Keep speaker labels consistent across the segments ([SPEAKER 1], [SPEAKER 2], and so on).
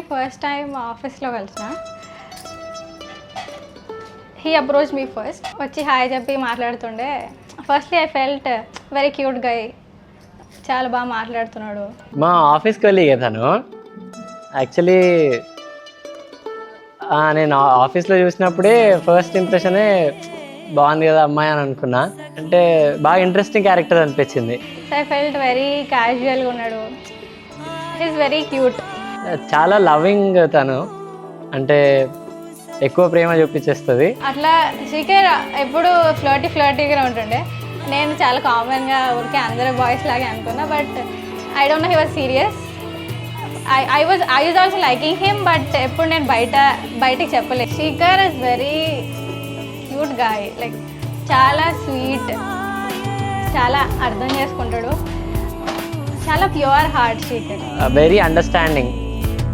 [SPEAKER 1] తనని first time ఆఫీస్లో కలిసిన. He approach me first. వచ్చి హాయ్ చెప్పి మాట్లాడుతుండే. Firstly I felt very cute guy, చాలా బాగా మాట్లాడుతున్నాడు.
[SPEAKER 2] మా ఆఫీస్కి వెళ్ళి తను యాక్చువల్లీ నేను ఆఫీస్లో చూసినప్పుడే ఫస్ట్ ఇంప్రెషనే బాగుంది కదా అమ్మాయి అని అనుకున్నా. అంటే బాగా ఇంట్రెస్టింగ్ క్యారెక్టర్ అనిపించింది.
[SPEAKER 1] ఐ ఫెల్ట్ వెరీ క్యాజువల్గా ఉన్నాడు. Is very cute.
[SPEAKER 2] చాలా లవింగ్ తను, అంటే ఎక్కువ ప్రేమ చూపించేస్తుంది.
[SPEAKER 1] అట్లా శ్రీకర్ ఎప్పుడు ఫ్లర్టీగా ఉంటుండే. నేను చాలా కామన్గా ఊరికే అందరూ బాయ్స్ లాగే అనుకున్నా. But I don't know he was serious. I was also liking him. But ఎప్పుడు నేను బయటికి చెప్పలేదు. Srikar is very cute guy. Like చాలా స్వీట్, చాలా అర్థం చేసుకుంటాడు, చాలా pure heart Srikar.
[SPEAKER 2] Very understanding.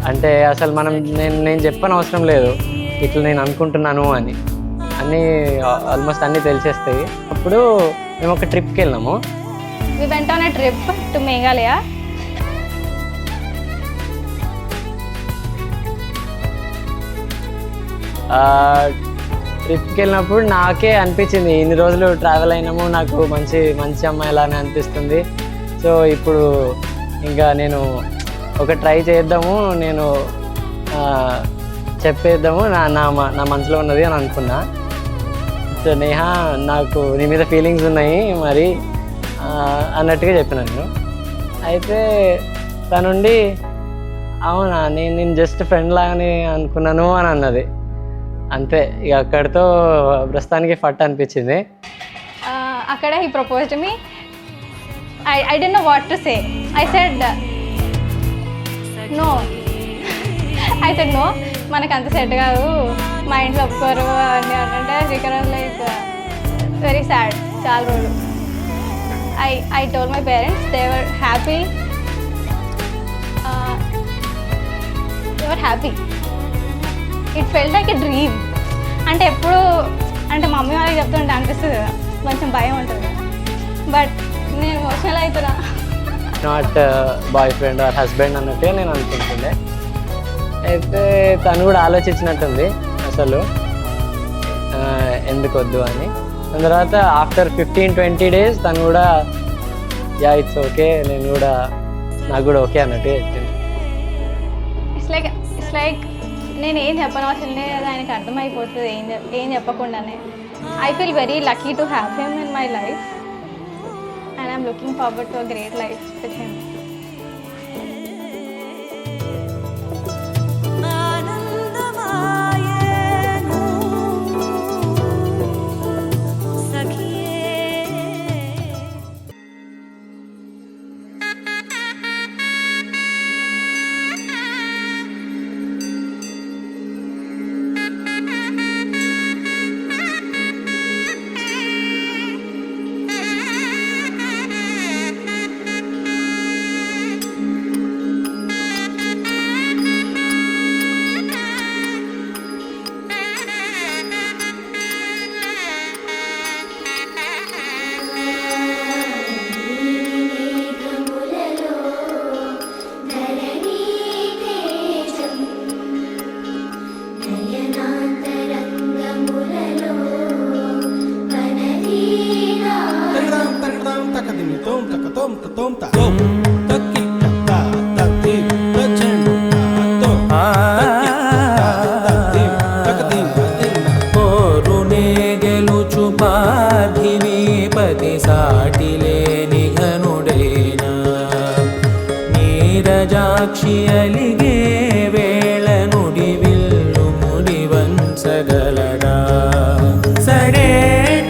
[SPEAKER 2] అంటే అసలు నేను చెప్పని అవసరం లేదు, ఇట్లా నేను అనుకుంటున్నాను అని అన్నీ ఆల్మోస్ట్ అన్నీ తెలిసేస్తాయి. అప్పుడు మేము ఒక ట్రిప్కి వెళ్ళినాము.
[SPEAKER 1] We went on a trip to Meghalaya.
[SPEAKER 2] ట్రిప్కి వెళ్ళినప్పుడు నాకే అనిపించింది, ఇన్ని రోజులు ట్రావెల్ అయినాము, నాకు మంచి మంచి అమ్మాయిలానే అనిపిస్తుంది. సో ఇప్పుడు ఇంకా నేను ఒక ట్రై చేద్దాము, నేను చెప్పేద్దాము నా మనసులో ఉన్నది అని అనుకున్నా. సో నేహ, నాకు నీ మీద ఫీలింగ్స్ ఉన్నాయి మరి అన్నట్టుగా చెప్పిన నేను. అయితే తనుండి అవునా, నేను జస్ట్ ఫ్రెండ్ లాగానే అనుకున్నాను అని అన్నది. అంతే, ఇక అక్కడితో ప్రస్తుతానికి ఫట్ అనిపించింది.
[SPEAKER 1] అక్కడ he proposed me. I didn't know what to say. I said no. I said no, మనకు అంత సెట్ కాదు, మా ఇంట్లో ఒప్పుకోరు అని అంటే శ్రీకర్ లైక్ వెరీ సాడ్. చాలా రోజులు I told my parents. They were happy. It felt like a dream. అంటే ఎప్పుడు అంటే మమ్మీ వాళ్ళకి చెప్తుంటే అనిపిస్తుంది కదా, కొంచెం భయం ఉంటుంది. బట్ నేను ఎమోషనల్ అవుతున్నా.
[SPEAKER 2] Not boy friend or husband అన్నట్టుగా నేను అనుకుంటుండే. అయితే తను కూడా ఆలోచించినట్టుంది అసలు ఎందుకు వద్దు అని. దాని తర్వాత ఆఫ్టర్ 15-20 days తను కూడా యా ఇట్స్ ఓకే, నాకు కూడా ఓకే అన్నట్టు చెప్పింది.
[SPEAKER 1] ఇట్స్ లైక్ నేను ఏం చెప్పనవసరం లేదు, ఆయనకి అర్థమైపోతుంది ఏం చెప్పకుండానే. I feel very lucky to have him in my life and I'm looking forward to a great life with him.
[SPEAKER 3] Neerajakshi అలిగే వేళ నుడి విల్లు ముడి వంచగలడా. సరే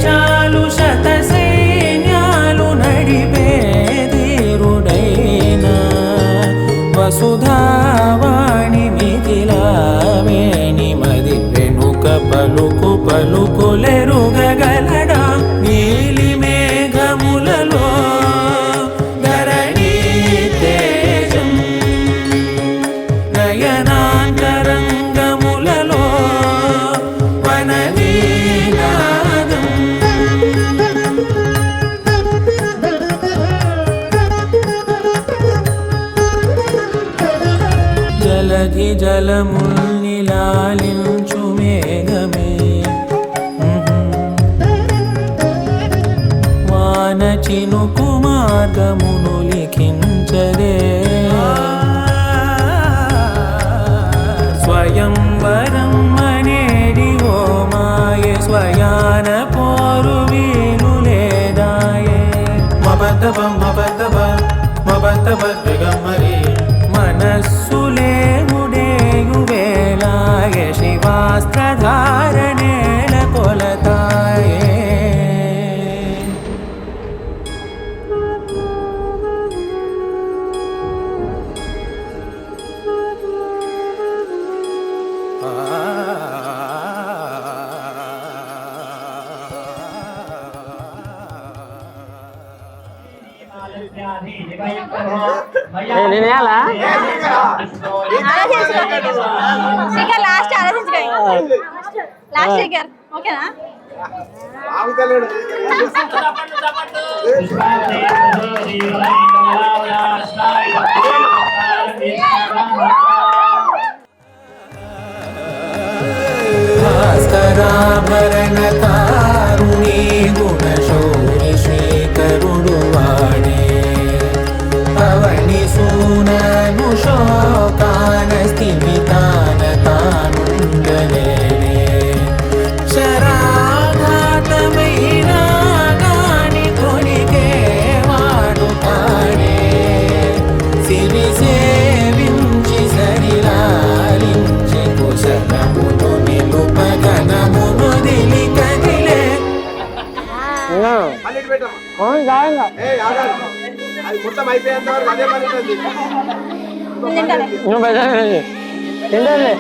[SPEAKER 3] చాలు శత సైన్యాలు నడిపే ధీరుడైనా వసుధావాణి మిథిలావేణి మది వెనుక పలుకులెరుగగలడా. నీలి మేఘములలో ధరణి తేజం, నయనాంతరంగములలో వనవీనాదం. జలధి జలముల్ని లాలించు మేఘమే వాన చినుకు మార్గమును లిఖించదే స్వయంవరం అనేడి ఓ మాయే స్వయాన పోరు వీలు లేదాయే మబద్దబం మబద్దబ మబద్దబ దిగమ్మరి మనస్సులేముడేయు వేలాయ శివాస్త్రధారణేల కొలతాయే
[SPEAKER 2] నేను వేయాలా
[SPEAKER 1] శ్రీకర్ లాస్ట్ ఆలోచించుకో లాస్ట్ శ్రీకర్ ఓకేనా
[SPEAKER 3] భాస్కరాభరణ తారుణీ గుణశౌరి శ్రీకరుడు వాడే పవని సూనను శోకాన స్థిమితాన తానుండలేనే శరాఘాతమైన గాని కొనికే వాడు తాడే సిరి సేవించి సరిలాలించి కుశలమును నిలుపగనమును దిలి కదిలే
[SPEAKER 4] అది మొత్తం అయిపోయేంత వరకు అదే పని ఉంటుంది.
[SPEAKER 2] తింటే